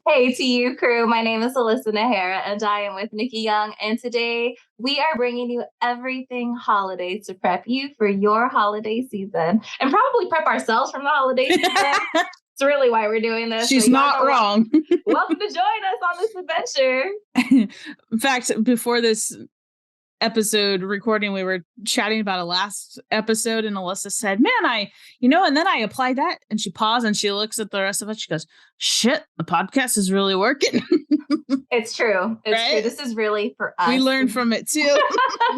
Hey to you, crew. My name is Alyssa Najera, and I am with Nikki Young. And today we are bringing you everything holidays to prep you for your holiday season and probably prep ourselves from the holiday season. It's really why we're doing this. She's not wrong. Welcome to join us on this adventure. In fact, before this episode recording, we were chatting about a last episode, and Alyssa said, man, and then I applied that, and she paused and she looks at the rest of us. She goes, shit, the podcast is really working. It's true. It's true. This is really for us. We learned from it too.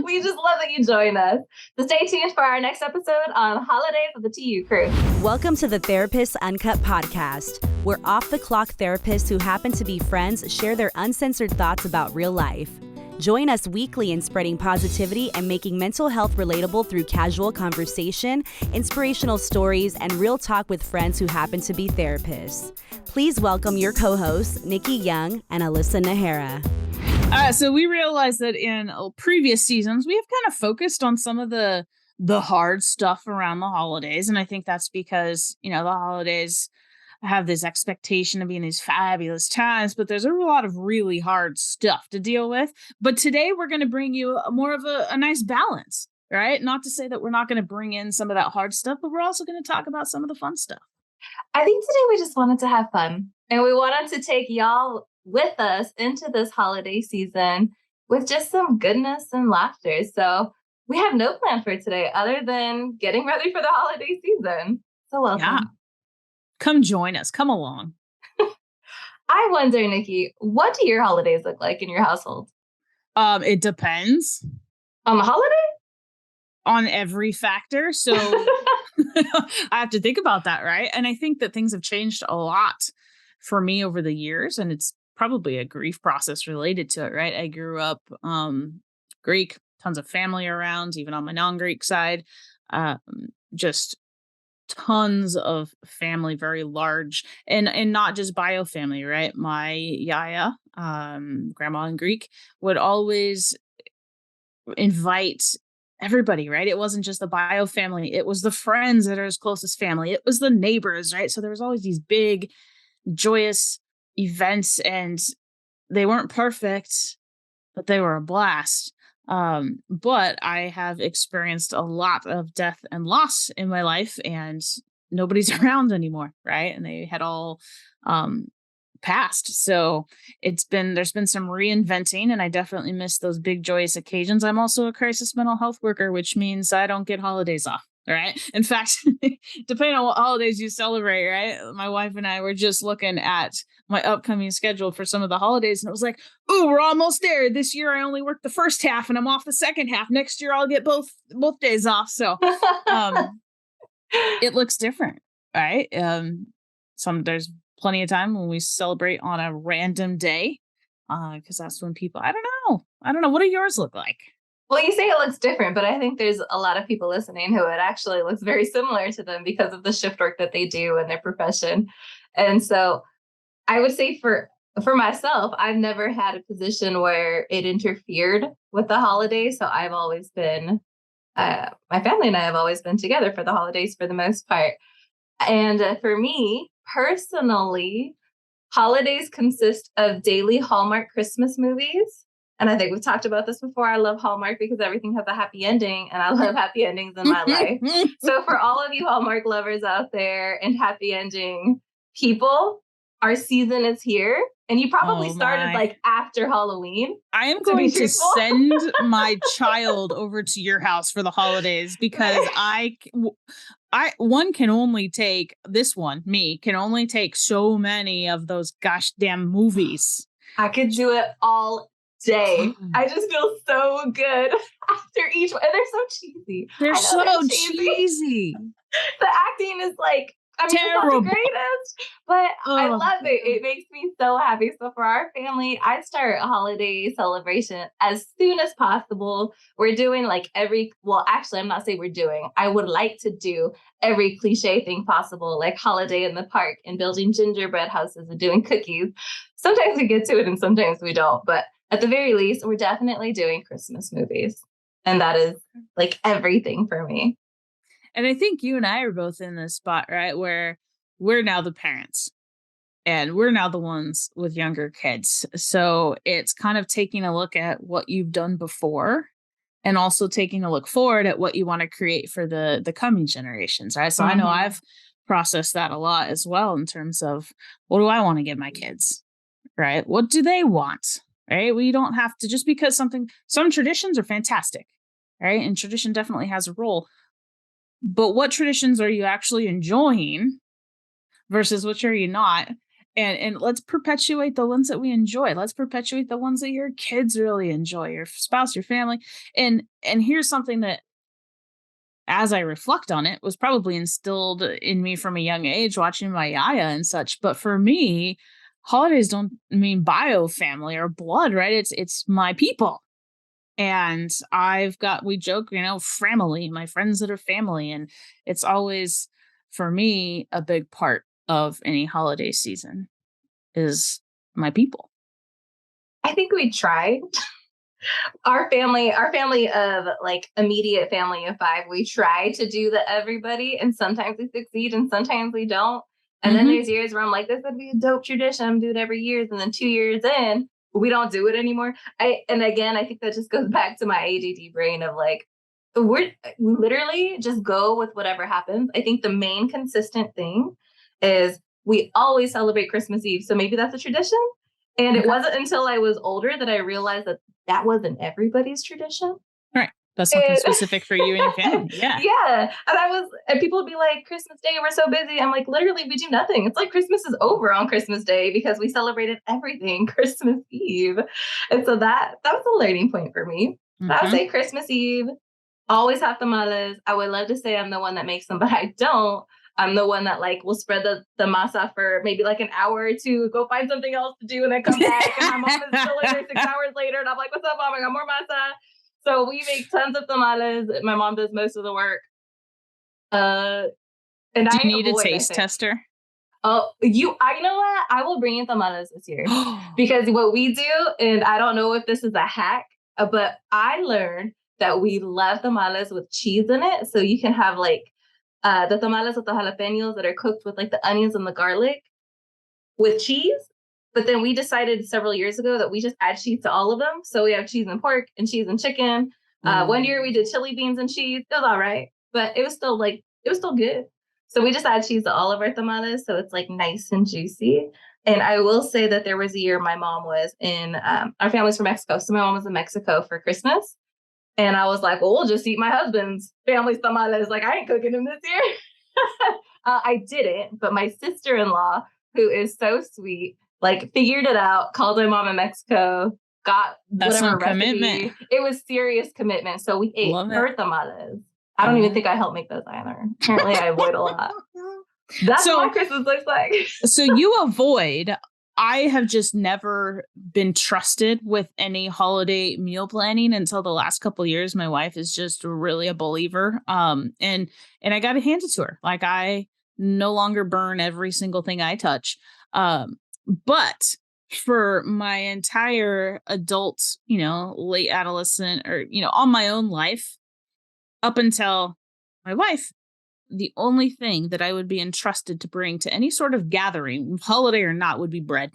We just love that you join us. So stay tuned for our next episode on Holidays with the TU crew. Welcome to the Therapist Uncut podcast, where off-the-clock therapists who happen to be friends share their uncensored thoughts about real life. Join us weekly in spreading positivity and making mental health relatable through casual conversation, inspirational stories, and real talk with friends who happen to be therapists. Please welcome your co-hosts, Nikki Young and Alyssa Najera. So we realized that in previous seasons, we have kind of focused on some of the hard stuff around the holidays. And I think that's because, the holidays have this expectation of being these fabulous times, but there's a lot of really hard stuff to deal with. But today we're going to bring you more of a nice balance, right? Not to say that we're not going to bring in some of that hard stuff, but we're also going to talk about some of the fun stuff. I think today we just wanted to have fun, and we wanted to take y'all with us into this holiday season with just some goodness and laughter. So we have no plan for today other than getting ready for the holiday season. So welcome. Yeah. Come join us. Come along. I wonder, Nikki, what do your holidays look like in your household? It depends. On the holiday? On every factor. So I have to think about that, right? And I think that things have changed a lot for me over the years, and it's probably a grief process related to it, right? I grew up Greek, tons of family around, even on my non-Greek side. Just tons of family, very large, and not just bio family, right? My yaya, grandma in Greek, would always invite everybody, right? It wasn't just the bio family, it was the friends that are his closest family, it was the neighbors, right? So there was always these big joyous events, and they weren't perfect, but they were a blast. But I have experienced a lot of death and loss in my life, and nobody's around anymore, right? And they had all passed. So there's been some reinventing, and I definitely miss those big joyous occasions. I'm also a crisis mental health worker, which means I don't get holidays off. Right. In fact, depending on what holidays you celebrate, right? My wife and I were just looking at my upcoming schedule for some of the holidays, and it was like, oh, we're almost there. This year I only worked the first half and I'm off the second half. Next year I'll get both days off. So it looks different, right? There's plenty of time when we celebrate on a random day, because that's when people, I don't know. What do yours look like? Well, you say it looks different, but I think there's a lot of people listening who it actually looks very similar to them because of the shift work that they do in their profession. And so I would say for myself, I've never had a position where it interfered with the holidays. So I've always been, my family and I have always been together for the holidays for the most part. And for me personally, holidays consist of daily Hallmark Christmas movies. And I think we've talked about this before. I love Hallmark because everything has a happy ending, and I love happy endings in my life. So for all of you Hallmark lovers out there and happy ending people, our season is here. And you probably started like after Halloween. I am going to send my child over to your house for the holidays, because one can only take so many of those gosh damn movies. I could do it all day. I just feel so good after each one. And they're so cheesy. They're so cheesy. The acting is like, it's not the greatest, but I love it. It makes me so happy. So for our family, I start a holiday celebration as soon as possible. We're doing I'm not saying we're doing, I would like to do every cliche thing possible, like holiday in the park and building gingerbread houses and doing cookies. Sometimes we get to it and sometimes we don't, but at the very least, we're definitely doing Christmas movies. And that is like everything for me. And I think you and I are both in this spot, right, where we're now the parents. And we're now the ones with younger kids. So it's kind of taking a look at what you've done before and also taking a look forward at what you want to create for the coming generations, right? So I know I've processed that a lot as well in terms of what do I want to give my kids, right? What do they want, right? We don't have to, just because some traditions are fantastic, right? And tradition definitely has a role. But what traditions are you actually enjoying versus which are you not? And let's perpetuate the ones that we enjoy. Let's perpetuate the ones that your kids really enjoy, your spouse, your family. And here's something that, as I reflect on it, was probably instilled in me from a young age, watching my yaya and such. But for me, holidays don't mean bio family or blood, right? It's my people. And we joke, family, my friends that are family. And it's always, for me, a big part of any holiday season is my people. I think we tried. Our family of like immediate family of 5, we try to do the everybody, and sometimes we succeed and sometimes we don't. And then there's years where I'm like, this would be a dope tradition. I'm doing it every year. And then 2 years in, we don't do it anymore. And again, I think that just goes back to my ADD brain of like, we literally just go with whatever happens. I think the main consistent thing is we always celebrate Christmas Eve. So maybe that's a tradition. And it wasn't until I was older that I realized that wasn't everybody's tradition. Right. That's something specific for you and your family. Yeah. Yeah. And people would be like, Christmas Day, we're so busy. I'm like, literally, we do nothing. It's like Christmas is over on Christmas Day because we celebrated everything Christmas Eve. And so that was a learning point for me. I would say Christmas Eve, always have tamales. I would love to say I'm the one that makes them, but I don't. I'm the one that like will spread the masa for maybe like an hour or two, go find something else to do, and then come back. And my mom is still in there 6 hours later, and I'm like, "What's up, mom? I got more masa." So we make tons of tamales. My mom does most of the work. And do you need a taste tester? Oh, you know what? I will bring in tamales this year because what we do, and I don't know if this is a hack, but I learned that we love tamales with cheese in it. So you can have like the tamales with the jalapenos that are cooked with like the onions and the garlic with cheese. But then we decided several years ago that we just add cheese to all of them. So we have cheese and pork and cheese and chicken. One year we did chili beans and cheese. It was all right, but it was still good. So we just add cheese to all of our tamales. So it's like nice and juicy. And I will say that there was a year my mom was in, our family's from Mexico. So my mom was in Mexico for Christmas. And I was like, well, we'll just eat my husband's family's tamales. Like, I ain't cooking them this year. I didn't, but my sister-in-law, who is so sweet, like figured it out, called my mom in Mexico, got whatever recipe. Commitment. It was serious commitment. So we ate her tamales. I don't even think I helped make those either. Apparently I avoid a lot. That's what my Christmas looks like. So you avoid. I have just never been trusted with any holiday meal planning until the last couple of years. My wife is just really a believer. And I got to hand it to her. Like, I no longer burn every single thing I touch. But for my entire adult, late adolescent or, on my own life, up until my wife, the only thing that I would be entrusted to bring to any sort of gathering, holiday or not, would be bread.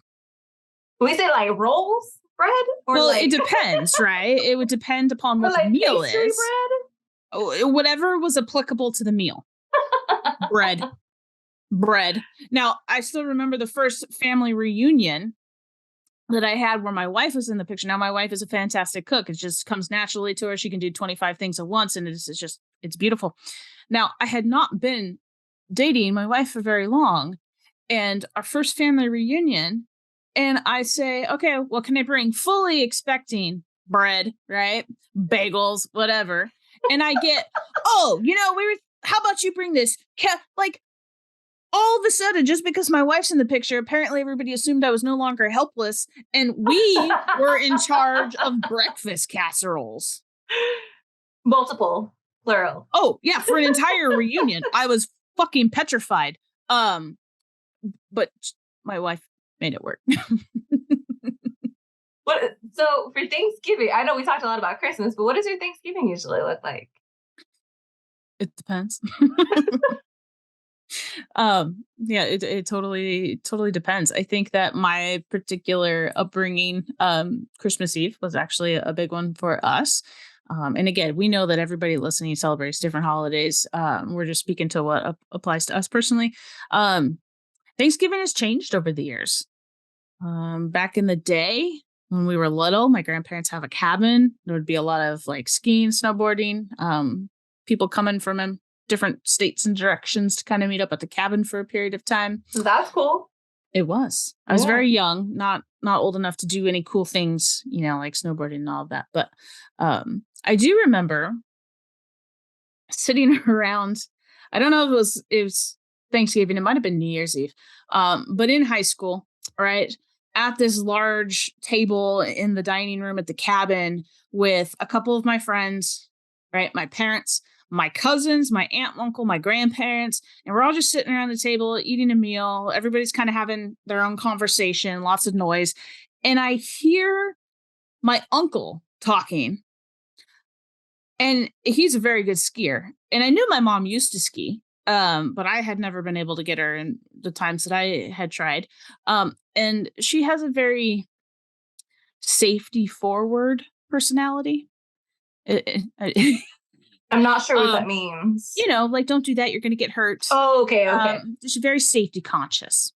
We say like rolls bread? Or well, it depends, right? It would depend upon what the meal is. Bread? Oh, whatever was applicable to the meal. Bread. Now, I still remember the first family reunion that I had where my wife was in the picture. Now, my wife is a fantastic cook. It just comes naturally to her. She can do 25 things at once, and it's beautiful. Now, I had not been dating my wife for very long, and our first family reunion, and I say, okay, what can I bring? Fully expecting bread, right? Bagels, whatever. And I get, how about you bring this? Like, all of a sudden, just because my wife's in the picture, apparently everybody assumed I was no longer helpless, and we were in charge of breakfast casseroles. Multiple. Plural. Oh, yeah, for an entire reunion. I was fucking petrified. But my wife made it work. So for Thanksgiving, I know we talked a lot about Christmas, but what does your Thanksgiving usually look like? It depends. Yeah, it totally depends. I think that my particular upbringing, Christmas Eve was actually a big one for us. And again, we know that everybody listening celebrates different holidays. We're just speaking to what applies to us personally. Thanksgiving has changed over the years. Back in the day when we were little, my grandparents have a cabin. There would be a lot of like skiing, snowboarding, people coming from different states and directions to kind of meet up at the cabin for a period of time. That's cool. It was. I was very young, not old enough to do any cool things, like snowboarding and all of that. But I do remember sitting around. I don't know if it was Thanksgiving. It might have been New Year's Eve. But in high school, right, at this large table in the dining room at the cabin with a couple of my friends, right, my parents, my cousins, my aunt, uncle, my grandparents, and we're all just sitting around the table eating a meal. Everybody's kind of having their own conversation, lots of noise. And I hear my uncle talking, and he's a very good skier. And I knew my mom used to ski, but I had never been able to get her in the times that I had tried. And she has a very safety forward personality. I'm not sure what that means. Like, don't do that, you're going to get hurt. Oh, okay. She's very safety conscious.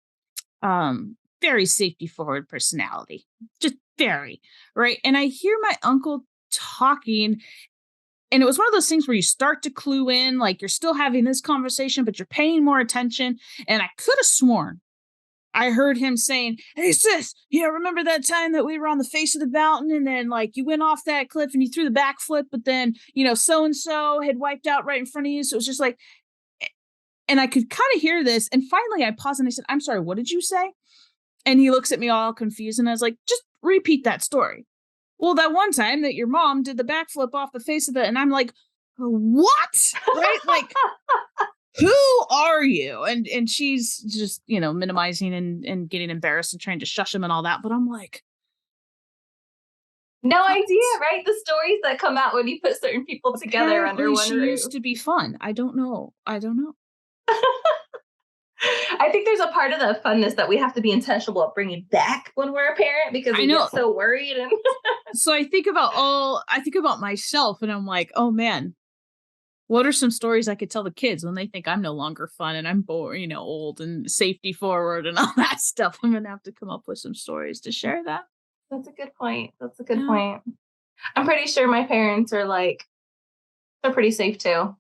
Very safety forward personality. Just very, right? And I hear my uncle talking, and it was one of those things where you start to clue in, like you're still having this conversation, but you're paying more attention. And I could have sworn I heard him saying, "Hey, sis, remember that time that we were on the face of the mountain and then like you went off that cliff and you threw the backflip, but then, so-and-so had wiped out right in front of you." So it was just like, and I could kind of hear this. And finally I paused and I said, "I'm sorry, what did you say?" And he looks at me all confused. And I was like, "Just repeat that story." "Well, that one time that your mom did the backflip off the face of the," and I'm like, "What?" Right? Like, who are you? And she's just, minimizing and getting embarrassed and trying to shush him and all that. But I'm like, no idea, right? The stories that come out when you put certain people together under one roof. Used to be fun. I don't know. I think there's a part of the funness that we have to be intentional about bringing back when we're a parent, because we get so worried. And so I think about myself, and I'm like, oh man, what are some stories I could tell the kids when they think I'm no longer fun and I'm bored, old and safety forward and all that stuff? I'm going to have to come up with some stories to share that. That's a good point. Point. I'm pretty sure my parents are they're pretty safe too.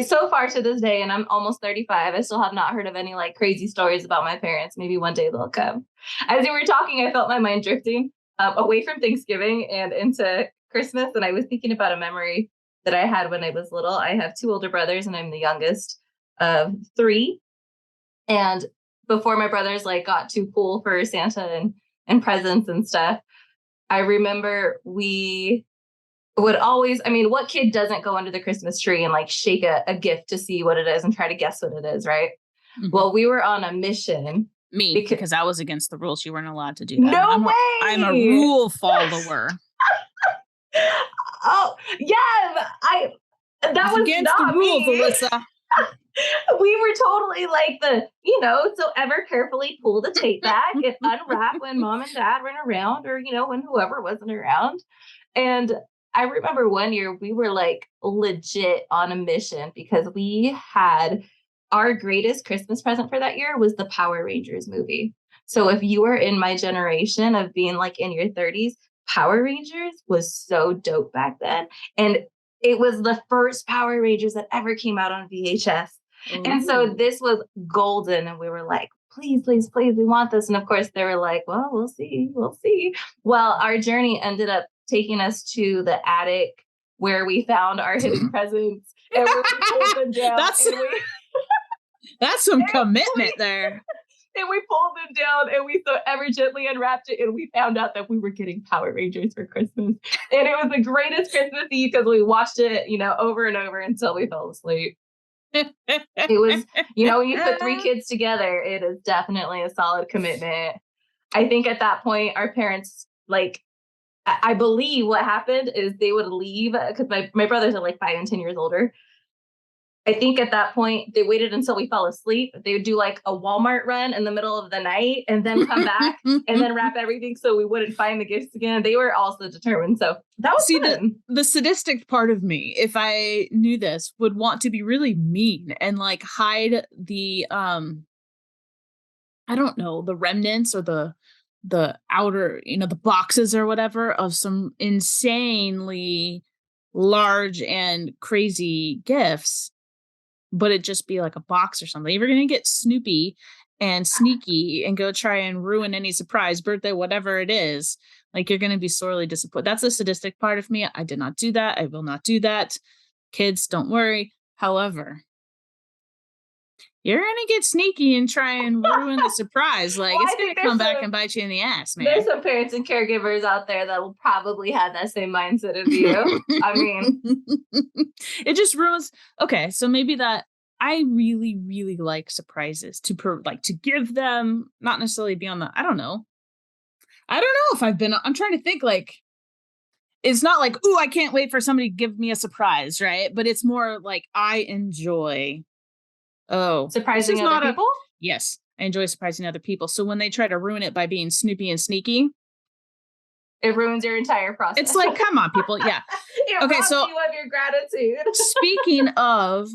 So far to this day, and I'm almost 35, I still have not heard of any like crazy stories about my parents. Maybe one day they'll come. As you were talking, I felt my mind drifting away from Thanksgiving and into Christmas. And I was thinking about a memory that I had when I was little. I have 2 older brothers and I'm the youngest of 3. And before my brothers got too cool for Santa and presents and stuff, I remember we would always, what kid doesn't go under the Christmas tree and shake a gift to see what it is and try to guess what it is, right? Mm-hmm. Well, we were on a mission. Because I was against the rules. You weren't allowed to do that. No way! I'm a rule follower. Oh, yeah. That was against not the rules, me. Alyssa. We were totally so ever carefully pull the tape back and unwrap when mom and dad weren't around, or, when whoever wasn't around. And I remember one year we were legit on a mission because we had our greatest Christmas present for that year was the Power Rangers movie. So if you were in my generation of being in your 30s, Power Rangers was so dope back then. And it was the first Power Rangers that ever came out on VHS. Ooh. And so this was golden. And we were like, please, please, please, we want this. And of course they were like, well, we'll see. Well, our journey ended up taking us to the attic where we found our hidden presents. And we pulled them down. That's some commitment there. And we pulled them down and we so ever gently unwrapped it. And we found out that we were getting Power Rangers for Christmas. And it was the greatest Christmas Eve because we watched it, over and over until we fell asleep. It was, when you put 3 kids together, it is definitely a solid commitment. I think at that point, our parents, I believe what happened is they would leave because my brothers are 5 and 10 years older. I think at that point, they waited until we fell asleep. They would do like a Walmart run in the middle of the night and then come back and then wrap everything so we wouldn't find the gifts again. They were also determined. So that was fun. The sadistic part of me, if I knew this, would want to be really mean and like hide the I don't know, the remnants or the outer, the boxes or whatever of some insanely large and crazy gifts, but it just be like a box or something. If you're going to get snoopy and sneaky and go try and ruin any surprise birthday, whatever it is, like you're going to be sorely disappointed. That's the sadistic part of me. I did not do that. I will not do that. Kids, don't worry. However, you're going to get sneaky and try and ruin the surprise. Like, it's going to come back and bite you in the ass, man. There's some parents and caregivers out there that will probably have that same mindset of you. I mean, it just ruins. Okay, so maybe that I really, really like surprises to give them, not necessarily be on the, I don't know if I'm trying to think, like, it's not like, ooh, I can't wait for somebody to give me a surprise, right? But it's more like I enjoy surprising other people? Yes, I enjoy surprising other people. So when they try to ruin it by being snoopy and sneaky, it ruins your entire process. It's like, come on, people. Yeah. Okay, so you of your gratitude. Speaking of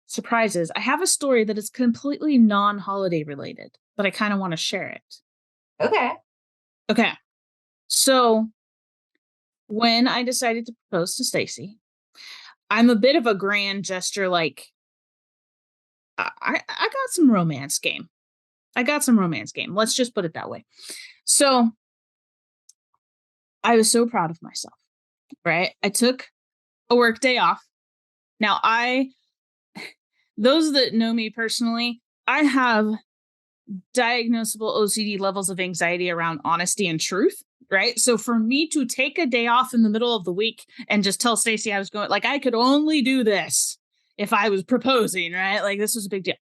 surprises, I have a story that is completely non-holiday related, but I kind of want to share it. Okay. So when I decided to propose to Stacy, I'm a bit of a grand gesture, like, I got some romance game. Let's just put it that way. So I was so proud of myself, right? I took a work day off. Now, those that know me personally, I have diagnosable OCD levels of anxiety around honesty and truth, right? So for me to take a day off in the middle of the week and just tell Stacy I was going, like, I could only do this if I was proposing, right? Like, this was a big deal.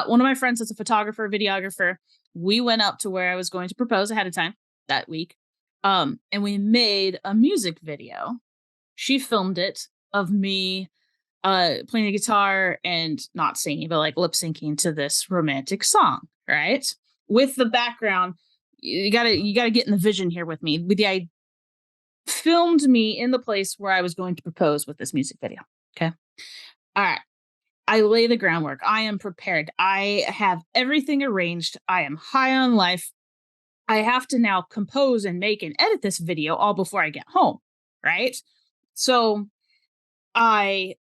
One of my friends is a photographer, videographer. We went up to where I was going to propose ahead of time that week. And we made a music video. She filmed it of me playing the guitar and not singing, but like lip syncing to this romantic song, right? With the background, you gotta get in the vision here with me. I filmed me in the place where I was going to propose with this music video. Okay. All right. I lay the groundwork. I am prepared. I have everything arranged. I am high on life. I have to now compose and make and edit this video all before I get home, right? So again,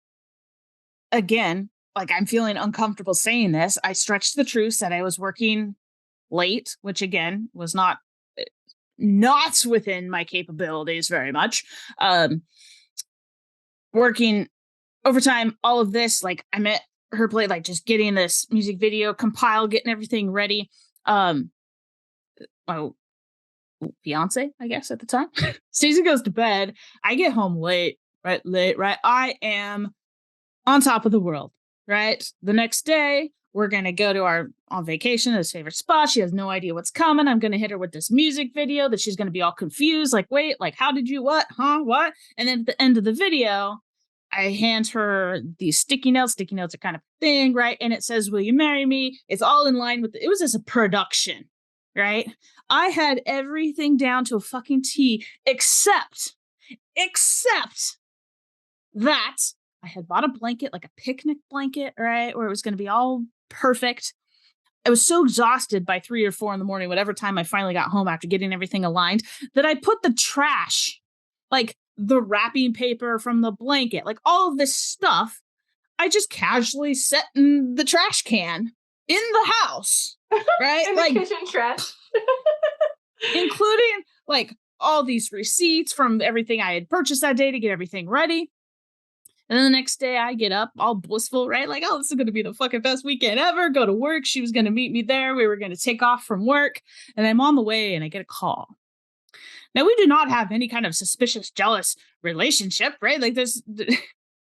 like, I'm feeling uncomfortable saying this. I stretched the truth, said I was working late, which again was not within my capabilities very much. Working overtime, all of this, like, I'm at her plate, like, just getting this music video compiled, getting everything ready. My fiance, I guess, at the time. Stacey goes to bed. I get home late. I am on top of the world, right? The next day, we're going to go to on vacation to his favorite spot. She has no idea what's coming. I'm going to hit her with this music video that she's going to be all confused. Like, wait, like, how did you, what? Huh? What? And then at the end of the video, I hand her these sticky notes. Sticky notes are kind of a thing, right? And it says, will you marry me? It's all in line with, it was just a production, right? I had everything down to a fucking T, except that I had bought a blanket, like a picnic blanket, right? Where it was going to be all perfect. I was so exhausted by 3 or 4 in the morning, whatever time I finally got home after getting everything aligned, that I put the trash, like the wrapping paper from the blanket, like all of this stuff, I just casually set in the trash can in the house, right? In the kitchen trash. Including like all these receipts from everything I had purchased that day to get everything ready. And then the next day I get up all blissful, right? Like, oh, this is going to be the fucking best weekend ever. Go to work. She was going to meet me there. We were going to take off from work. And I'm on the way and I get a call. Now, we do not have any kind of suspicious, jealous relationship, right? Like, there's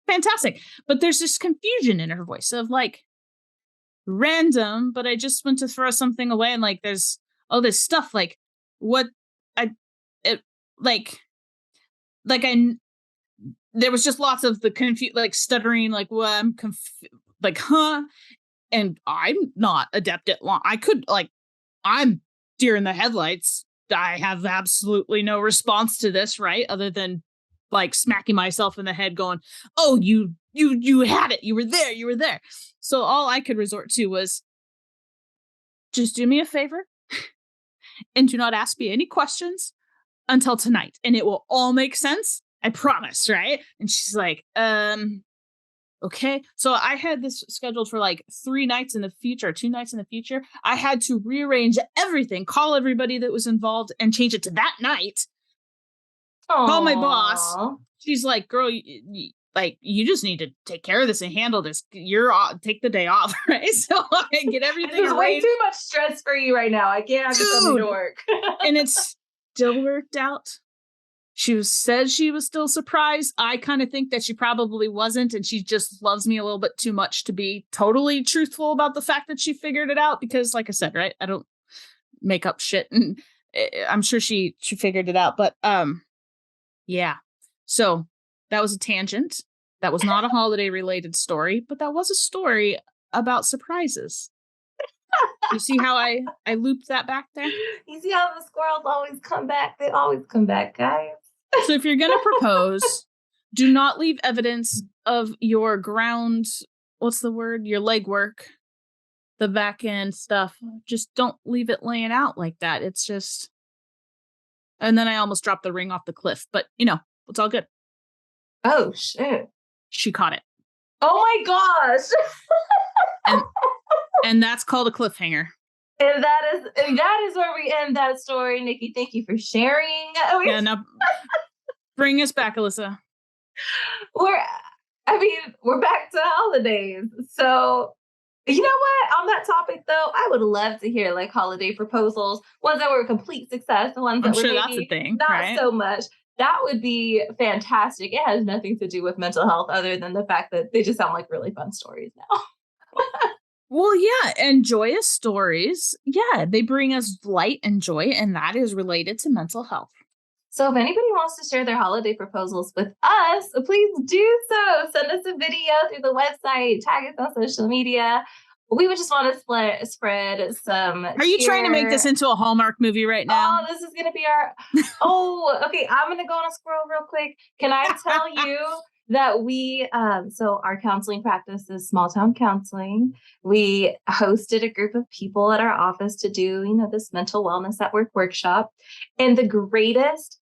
fantastic. But there's this confusion in her voice of like, random, but I just went to throw something away. And like, there's all this stuff. Like, what there was just lots of the like stuttering, like, well, like, huh? And I'm not adept at I'm deer in the headlights. I have absolutely no response to this, right? Other than like smacking myself in the head going, oh, you had it. You were there. So all I could resort to was just do me a favor and do not ask me any questions until tonight. And it will all make sense. I promise, right? And she's like, okay. So I had this scheduled for like 2 nights in the future. I had to rearrange everything, call everybody that was involved and change it to that night. Aww. Call my boss. She's like, girl, you just need to take care of this and handle this. Take the day off, right? So I get everything. This is way too much stress for you right now. I can't have to come to work. And it's still worked out. She said she was still surprised. I kind of think that she probably wasn't, and she just loves me a little bit too much to be totally truthful about the fact that she figured it out. Because, like I said, right, I don't make up shit, and I'm sure she figured it out. But yeah. So that was a tangent. That was not a holiday related story, but that was a story about surprises. You see how I looped that back there? You see how the squirrels always come back? They always come back, guys. So if you're going to propose, do not leave evidence of your ground, what's the word? Your legwork, the back end stuff. Just don't leave it laying out like that. It's just, and then I almost dropped the ring off the cliff, but it's all good. Oh, shit. She caught it. Oh my gosh. And that's called a cliffhanger. And that is where we end that story. Nikki, thank you for sharing. Yeah, now bring us back, Alyssa. We're back to holidays. So, you know what? On that topic, though, I would love to hear like holiday proposals, ones that were a complete success, the ones that were maybe that's a thing, not right? so much. That would be fantastic. It has nothing to do with mental health other than the fact that they just sound like really fun stories now. Well, yeah, and joyous stories, yeah, they bring us light and joy, and that is related to mental health. So if anybody wants to share their holiday proposals with us, please do so. Send us a video through the website, tag us on social media. We would just want to spread some Are you trying to make this into a Hallmark movie right now? Oh, this is going to be our... okay, I'm going to go on a squirrel real quick. Can I tell you that we, so our counseling practice is small town counseling. We hosted a group of people at our office to do, this mental wellness at work workshop. And the greatest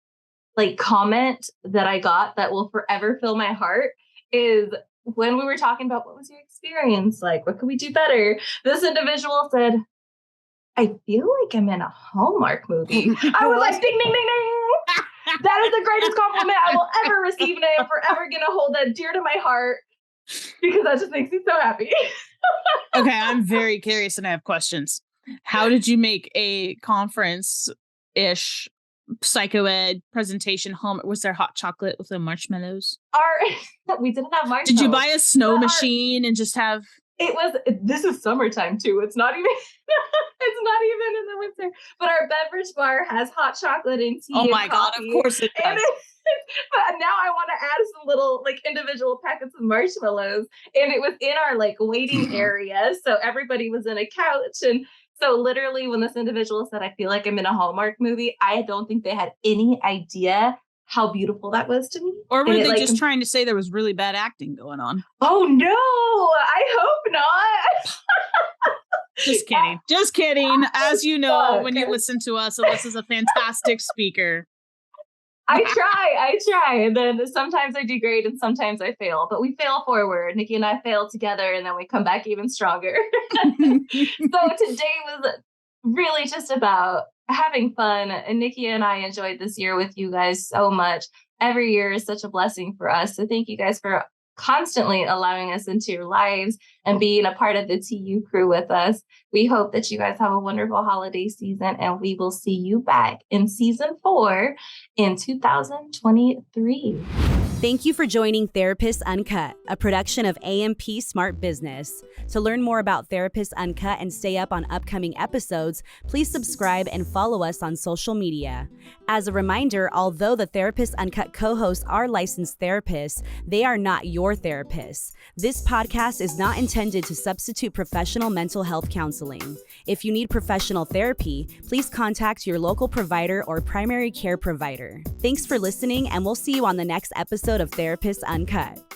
comment that I got that will forever fill my heart is when we were talking about what was your experience like, what could we do better? This individual said, I feel like I'm in a Hallmark movie. I was like, ding, ding, ding, ding. That is the greatest compliment I will ever receive, and I am forever going to hold that dear to my heart because that just makes me so happy. Okay, I'm very curious and I have questions. How did you make a conference-ish psychoed presentation home? Was there hot chocolate with the marshmallows? We didn't have marshmallows. Did you buy a snow machine and just have... This is summertime too. It's not even in the winter, but our beverage bar has hot chocolate and tea. Oh my God, of course it does. But now I want to add some little individual packets of marshmallows, and it was in our waiting area. So everybody was in a couch. And so literally when this individual said, I feel like I'm in a Hallmark movie, I don't think they had any idea how beautiful that was to me. Or were they just trying to say there was really bad acting going on? Oh no, I hope not. Just kidding. As you know, when you listen to us, Alyssa's a fantastic speaker. I try. And then sometimes I do great and sometimes I fail, but we fail forward. Nikki and I fail together and then we come back even stronger. So today was really just about having fun. And Nikki and I enjoyed this year with you guys so much. Every year is such a blessing for us. So thank you guys for constantly allowing us into your lives and being a part of the TU crew with us. We hope that you guys have a wonderful holiday season, and we will see you back in season 4 in 2023. Thank you for joining Therapists Uncut, a production of AMP Smart Business. To learn more about Therapists Uncut and stay up on upcoming episodes, please subscribe and follow us on social media. As a reminder, although the Therapists Uncut co-hosts are licensed therapists, they are not your therapists. This podcast is not intended to substitute professional mental health counseling. If you need professional therapy, please contact your local provider or primary care provider. Thanks for listening, and we'll see you on the next episode of Therapists Uncut.